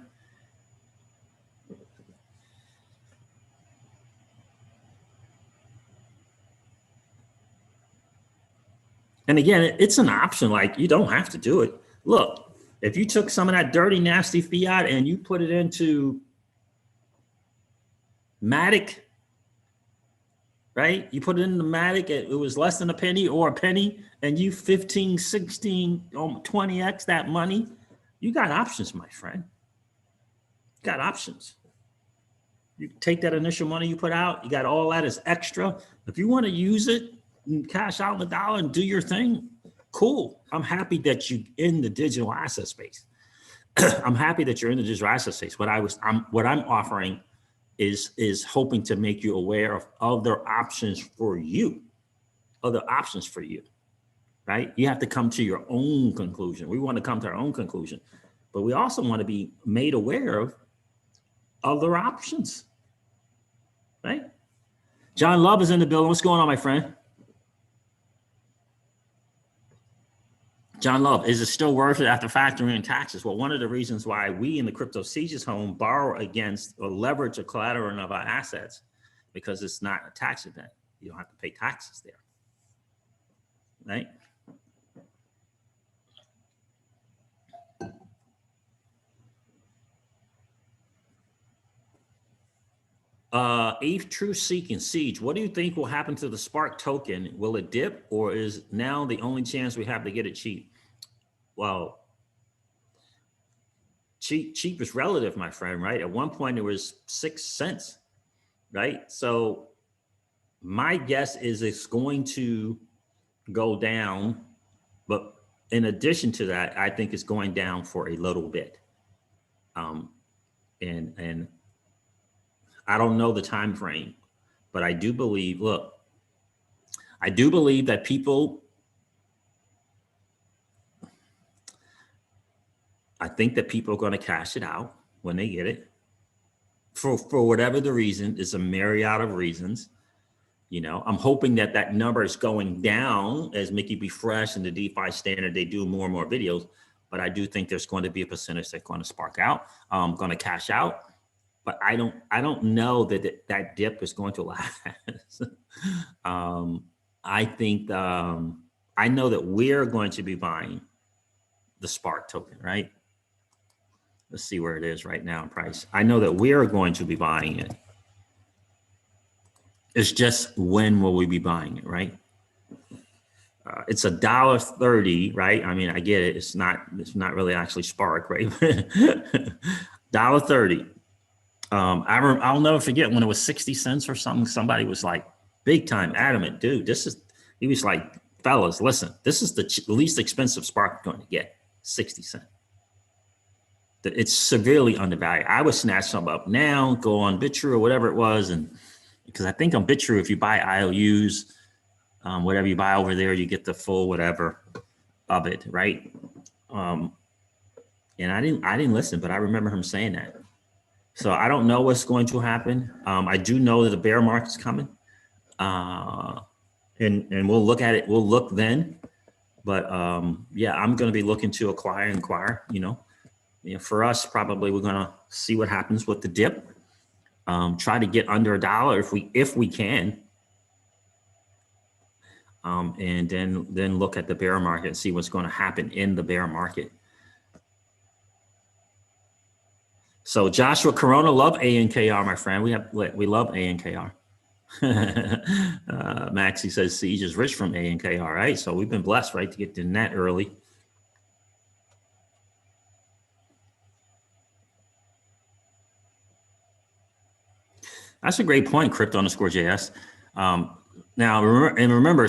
And again, it's an option. Like, you don't have to do it. Look, if you took some of that dirty, nasty fiat and you put it into Matic, right? You put it in the Matic, it was less than a penny or a penny, and you 15, 16, 20x that money, you got options, my friend. You got options. You take that initial money you put out, you got all that as extra. If you want to use it and cash out the dollar and do your thing, cool. I'm happy that you're in the digital asset space. I'm happy that you're in the digital asset space. What I'm offering is hoping to make you aware of other options for you, right? You have to come to your own conclusion. We want to come to our own conclusion, but we also want to be made aware of other options, right? John Love is in the building. What's going on, my friend? John Love, is it still worth it after factoring in taxes? Well, one of the reasons why we in the Crypto Sieges home borrow against or leverage a collateral of our assets, because it's not a tax event. You don't have to pay taxes there, right? Eighth True Seeking Siege, what do you think will happen to the Spark token? Will it dip, or is now the only chance we have to get it cheap? Well, cheap is relative, my friend, right? At one point it was 6 cents, right? So my guess is it's going to go down, but in addition to that, I think it's going down for a little bit. And I don't know the time frame, but I do believe, look, I do believe that people, I think that people are going to cash it out when they get it for whatever the reason. It's a myriad of reasons. You know, I'm hoping that that number is going down as Mickey B. Fresh and the DeFi Standard, they do more and more videos. but I do think there's going to be a percentage that's going to spark out, going to cash out. But I don't know that that dip is going to last. I think I know that we're going to be buying the Spark token, right? Let's see where it is right now in price. I know that we're going to be buying it. It's just when will we be buying it, right? It's $1.30, right? I mean, I get it. It's not really actually Spark, right? $1.30. I'll never forget when it was 60 cents or something. Somebody was like big time adamant, dude. He was like, fellas, listen, this is the least expensive Spark you're going to get, 60 cents. It's severely undervalued. I would snatch some up now, go on BitTrue or whatever it was, and because I think on BitTrue, if you buy IOUs, whatever you buy over there, you get the full whatever of it, right? And I didn't listen, but I remember him saying that. So I don't know what's going to happen. I do know that the bear market's coming, and we'll look at it. We'll look then, but yeah, I'm going to be looking to inquire. For us, probably we're going to see what happens with the dip. Try to get under $1 if we can, and then look at the bear market and see what's going to happen in the bear market. So Joshua Corona, love ANKR, my friend. We love ANKR. Maxie says Siege is rich from ANKR, right? So we've been blessed, right, to get in that early. That's a great point, Crypto_JS. Now, remember,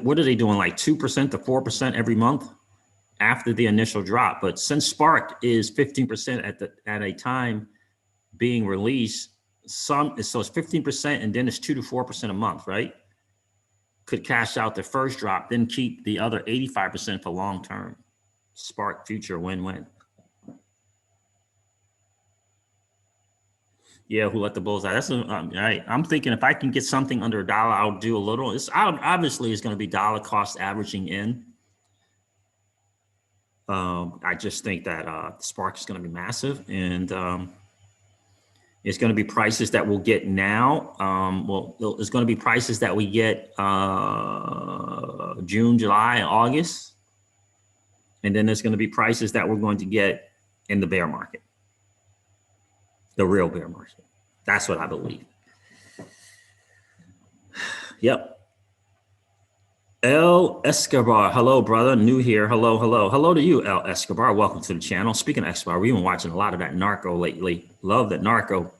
what are they doing? Like 2% to 4% every month after the initial drop. But since Spark is 15% at a time being released, so it's 15% and then it's 2 to 4% a month, right? Could cash out the first drop, then keep the other 85% for long term. Spark future win-win. Yeah, who let the bulls out? That's right. I'm thinking if I can get something under $1, I'll do a little. Obviously it's going to be dollar cost averaging in. I just think that Spark is going to be massive, and it's going to be prices that we'll get now. It's going to be prices that we get June, July, and August, and then there's going to be prices that we're going to get in the bear market. The real bear market. That's what I believe. Yep. El Escobar. Hello, brother. New here. Hello, hello. Hello to you, El Escobar. Welcome to the channel. Speaking of Escobar, we've been watching a lot of that Narco lately. Love that Narco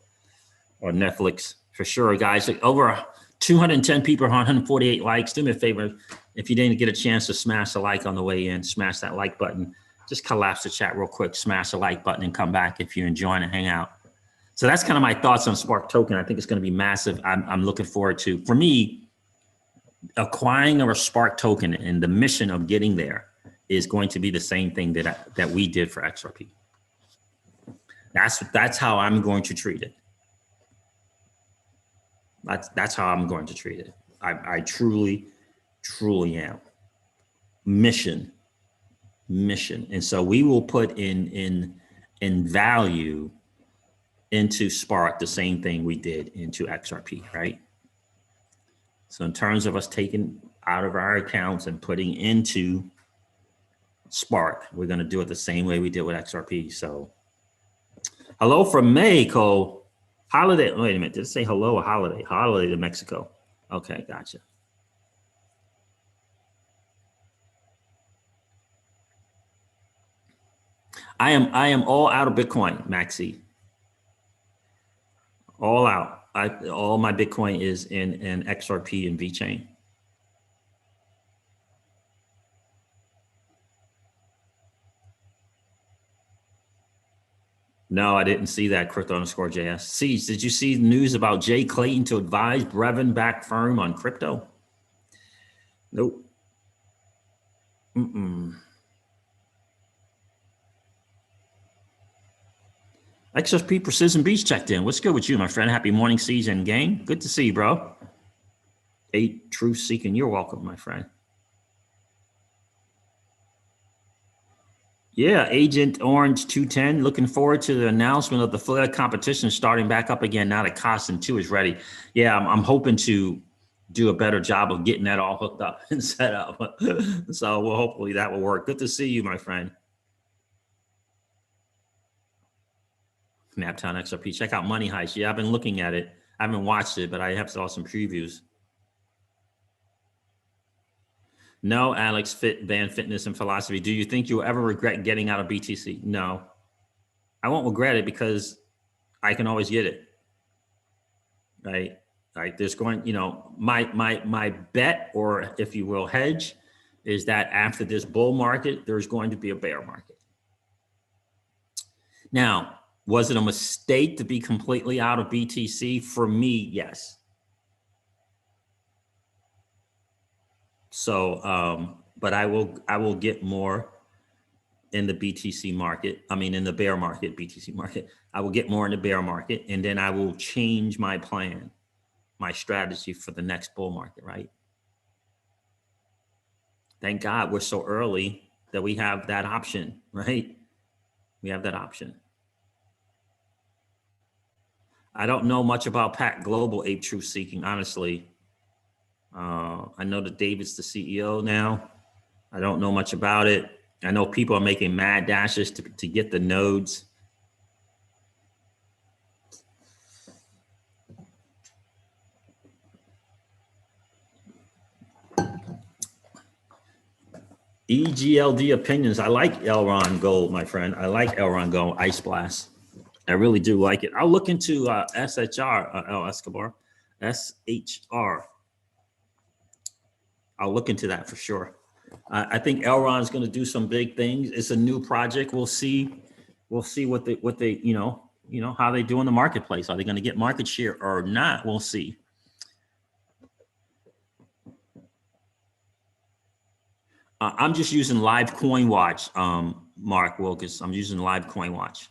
on Netflix for sure, guys. Over 210 people, 148 likes. Do me a favor. If you didn't get a chance to smash a like on the way in, smash that like button. Just collapse the chat real quick. Smash the like button and come back if you're enjoying and hang out. So that's kind of my thoughts on Spark token. I think it's going to be massive. I'm looking forward to, for me, acquiring a Spark token and the mission of getting there is going to be the same thing that we did for XRP. That's how I'm going to treat it. That's how I'm going to treat it. I truly am. Mission. And so we will put in value into Spark the same thing we did into XRP, right? So in terms of us taking out of our accounts and putting into Spark, we're going to do it the same way we did with XRP. So hello from Mexico. Holiday. Wait a minute. Did it say hello or holiday? Holiday to Mexico. Okay, gotcha. I am all out of Bitcoin, Maxi. All out. All my Bitcoin is in XRP and VeChain. No, I didn't see that, Crypto_JS. Siege, did you see news about Jay Clayton to advise Brevin-backed firm on crypto? Nope. XRP Precision Beach checked in. What's good with you, my friend? Happy morning, Siege and gang. Good to see you, bro. 8 Truth Seeking. You're welcome, my friend. Yeah, Agent Orange 210. Looking forward to the announcement of the Florida competition starting back up again now that Costin 2 is ready. Yeah, I'm hoping to do a better job of getting that all hooked up and set up. So well, hopefully that will work. Good to see you, my friend. Naptown XRP. Check out Money Heist. Yeah, I've been looking at it. I haven't watched it, but I have saw some previews. No, Alex, band fitness and philosophy. Do you think you'll ever regret getting out of BTC? No, I won't regret it because I can always get it. Right. Right. There's going, my bet, or if you will, hedge, is that after this bull market, there's going to be a bear market. Now, was it a mistake to be completely out of BTC? For me, yes. So, but I will get more in the BTC market. I mean, in the bear market, BTC market. I will get more in the bear market, and then I will change my plan, my strategy for the next bull market, right? Thank God we're so early that we have that option, right? We have that option. I don't know much about Pact Global Ape Truth Seeking, honestly. I know that David's the CEO now. I don't know much about it. I know people are making mad dashes to get the nodes. EGLD opinions. I like Elron Gold, my friend. I like Elron Gold, Ice Blast. I really do like it. I'll look into SHR, El Escobar, SHR. I'll look into that for sure. I think Elron's going to do some big things. It's a new project. We'll see. We'll see what they how they do in the marketplace. Are they going to get market share or not? We'll see. I'm just using Live Coin Watch, Mark Wilkes. I'm using Live Coin Watch.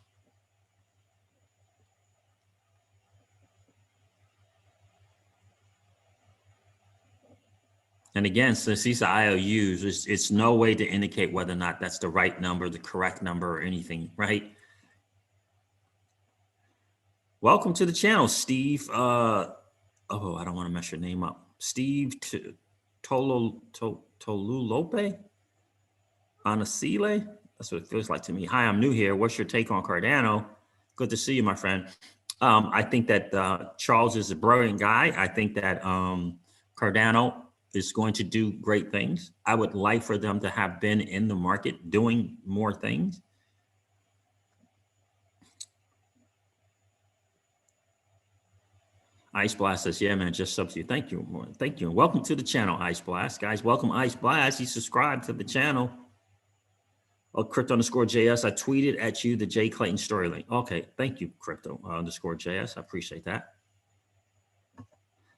And again, since these are IOUs, it's no way to indicate whether or not that's the right number, the correct number, or anything, right? Welcome to the channel, Steve. I don't want to mess your name up. Steve Tolulope? Anasile? That's what it feels like to me. Hi, I'm new here. What's your take on Cardano? Good to see you, my friend. I think that Charles is a brilliant guy. I think that Cardano is going to do great things. I would like for them to have been in the market doing more things. Ice Blast says, yeah, man, just sub to you. Thank you. Thank you. And welcome to the channel, Ice Blast. Guys, welcome, Ice Blast. You subscribe to the channel. Oh, Crypto_JS. I tweeted at you the Jay Clayton story link. Okay, thank you, Crypto_JS. I appreciate that.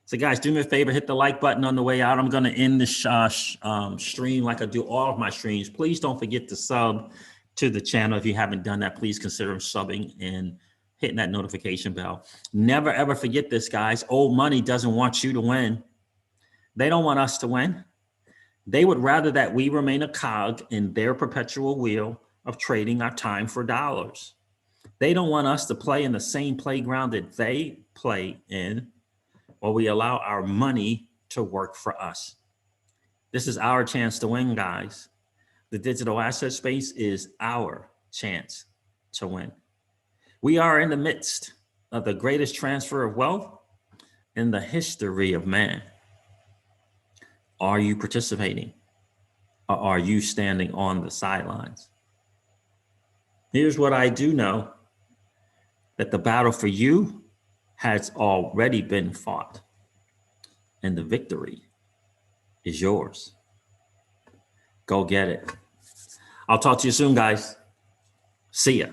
So guys, do me a favor, hit the like button on the way out. I'm going to end the stream like I do all of my streams. Please don't forget to sub to the channel. If you haven't done that, please consider subbing and hitting that notification bell. Never, ever forget this, guys. Old money doesn't want you to win. They don't want us to win. They would rather that we remain a cog in their perpetual wheel of trading our time for dollars. They don't want us to play in the same playground that they play in, or we allow our money to work for us. This is our chance to win, guys. The digital asset space is our chance to win. We are in the midst of the greatest transfer of wealth in the history of man. Are you participating, or are you standing on the sidelines? Here's what I do know, that the battle for you has already been fought, and the victory is yours. Go get it. I'll talk to you soon, guys. See ya.